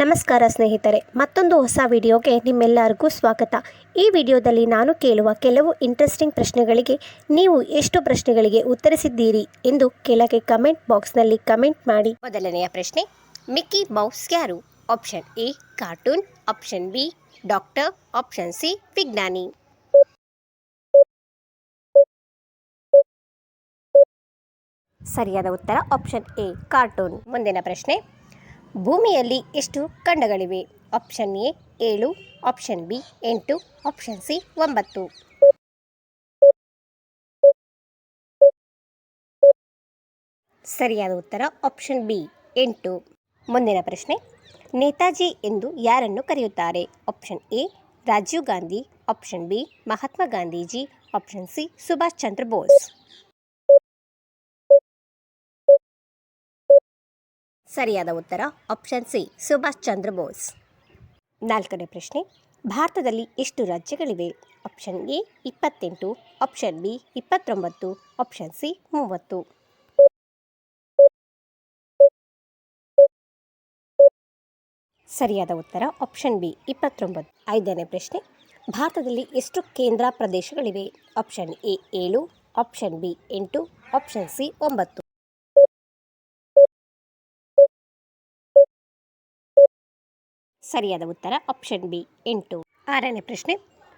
ನಮಸ್ಕಾರ ಸ್ನೇಹಿತರೆ, ಮತ್ತೊಂದು ಹೊಸ ವಿಡಿಯೋಗೆ ನಿಮ್ಮೆಲ್ಲರಿಗೂ ಸ್ವಾಗತ. ಈ ವಿಡಿಯೋದಲ್ಲಿ ನಾನು ಕೇಳುವ ಕೆಲವು ಇಂಟ್ರೆಸ್ಟಿಂಗ್ ಪ್ರಶ್ನೆಗಳಿಗೆ ನೀವು ಎಷ್ಟು ಪ್ರಶ್ನೆಗಳಿಗೆ ಉತ್ತರಿಸಿದ್ದೀರಿ ಎಂದು ಕೆಳಗೆ ಕಮೆಂಟ್ ಬಾಕ್ಸ್ನಲ್ಲಿ ಕಮೆಂಟ್ ಮಾಡಿ. ಮೊದಲನೆಯ ಪ್ರಶ್ನೆ, ಮಿಕ್ಕಿ ಮೌಸ್ ಯಾರು? Option A cartoon, option B doctor, option C ವಿಜ್ಞಾನಿ. ಸರಿಯಾದ ಉತ್ತರ ಆಪ್ಷನ್ ಎ ಕಾರ್ಟೂನ್. ಮುಂದಿನ ಪ್ರಶ್ನೆ, ಭೂಮಿಯಲ್ಲಿ ಎಷ್ಟು ಖಂಡಗಳಿವೆ? Option A 7, option B 8, option C 9. ಸರಿಯಾದ ಉತ್ತರ ಆಪ್ಷನ್ ಬಿ 8. ಮುಂದಿನ ಪ್ರಶ್ನೆ, ನೇತಾಜಿ ಎಂದು ಯಾರನ್ನು ಕರೆಯುತ್ತಾರೆ? Option A Rajiv Gandhi, option B Mahatma Gandhiji, option C Subhash Chandra Bose. ಸರಿಯಾದ ಉತ್ತರ ಆಪ್ಷನ್ ಸಿ ಸುಭಾಷ್ ಚಂದ್ರ ಬೋಸ್. ನಾಲ್ಕನೇ ಪ್ರಶ್ನೆ, ಭಾರತದಲ್ಲಿ ಎಷ್ಟು ರಾಜ್ಯಗಳಿವೆ? Option A 28, option B 29, option C 30. ಸರಿಯಾದ ಉತ್ತರ ಆಪ್ಷನ್ ಬಿ 29. ಐದನೇ ಪ್ರಶ್ನೆ, ಭಾರತದಲ್ಲಿ ಎಷ್ಟು ಕೇಂದ್ರ ಪ್ರದೇಶಗಳಿವೆ? Option A 7, option B 8, option C 9. ಸರಿಯಾದ ಉತ್ತರ ಆಪ್ಷನ್ ಬಿ 8. ಆರನೇ ಪ್ರಶ್ನೆ,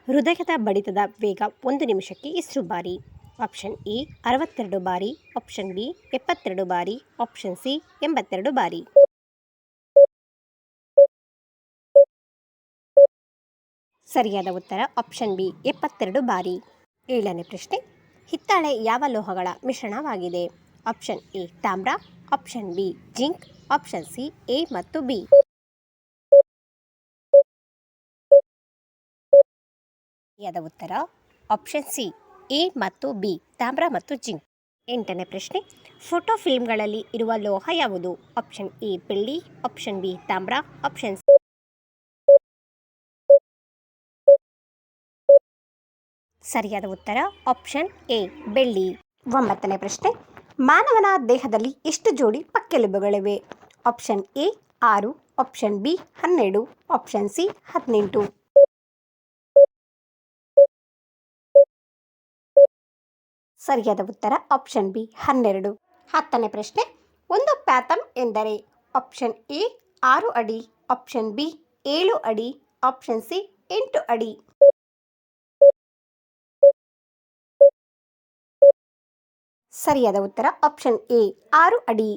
ಹೃದಯದ ಬಡಿತದ ವೇಗ 1 ನಿಮಿಷಕ್ಕೆ ಎಷ್ಟು ಬಾರಿ? ಆಪ್ಷನ್ ಎ 62 ಬಾರಿ, ಆಪ್ಷನ್ ಬಿ 72 ಬಾರಿ, ಆಪ್ಷನ್ ಸಿ 82 ಬಾರಿ. ಸರಿಯಾದ ಉತ್ತರ ಆಪ್ಷನ್ ಬಿ 72 ಬಾರಿ. ಏಳನೇ ಪ್ರಶ್ನೆ, ಹಿತ್ತಾಳೆ ಯಾವ ಲೋಹಗಳ ಮಿಶ್ರಣವಾಗಿದೆ? ಆಪ್ಷನ್ ಎ ತಾಮ್ರ, option B zinc, option C A ಮತ್ತು ಬಿ. ಸರಿಯಾದ ಉತ್ತರ ಆಪ್ಷನ್ ಸಿ ಎ ಮತ್ತು ಬಿ, ತಾಮ್ರ ಮತ್ತು ಜಿಂಕ್. ಎಂಟನೇ ಪ್ರಶ್ನೆ, ಫೋಟೋ ಫಿಲ್ಮ್ಗಳಲ್ಲಿ ಇರುವ ಲೋಹ ಯಾವುದು? ಆಪ್ಷನ್ ಎ ಬೆಳ್ಳಿ, ಆಪ್ಷನ್ ಬಿ ತಾಮ್ರ, ಆಪ್ಷನ್ ಸಿ. ಸರಿಯಾದ ಉತ್ತರ ಆಪ್ಷನ್ ಎ ಬೆಳ್ಳಿ. ಒಂಬತ್ತನೇ ಪ್ರಶ್ನೆ, ಮಾನವನ ದೇಹದಲ್ಲಿ ಎಷ್ಟು ಜೋಡಿ ಪಕ್ಕೆಲುಬುಗಳಿವೆ? Option A 6, option B 12, option C 18. ಸರಿಯಾದ ಉತ್ತರ ಆಪ್ಷನ್ ಬಿ 12. ಹತ್ತನೇ ಪ್ರಶ್ನೆ, ಒಂದು ಪ್ಯಾಥಮ್ ಎಂದರೆ? ಆಪ್ಷನ್ ಎ 6 ಅಡಿ, ಆಪ್ಷನ್ ಬಿ 7 ಅಡಿ, ಆಪ್ಷನ್ ಸಿ 8 ಅಡಿ. ಸರಿಯಾದ ಉತ್ತರ ಆಪ್ಷನ್ ಎ 6 ಅಡಿ.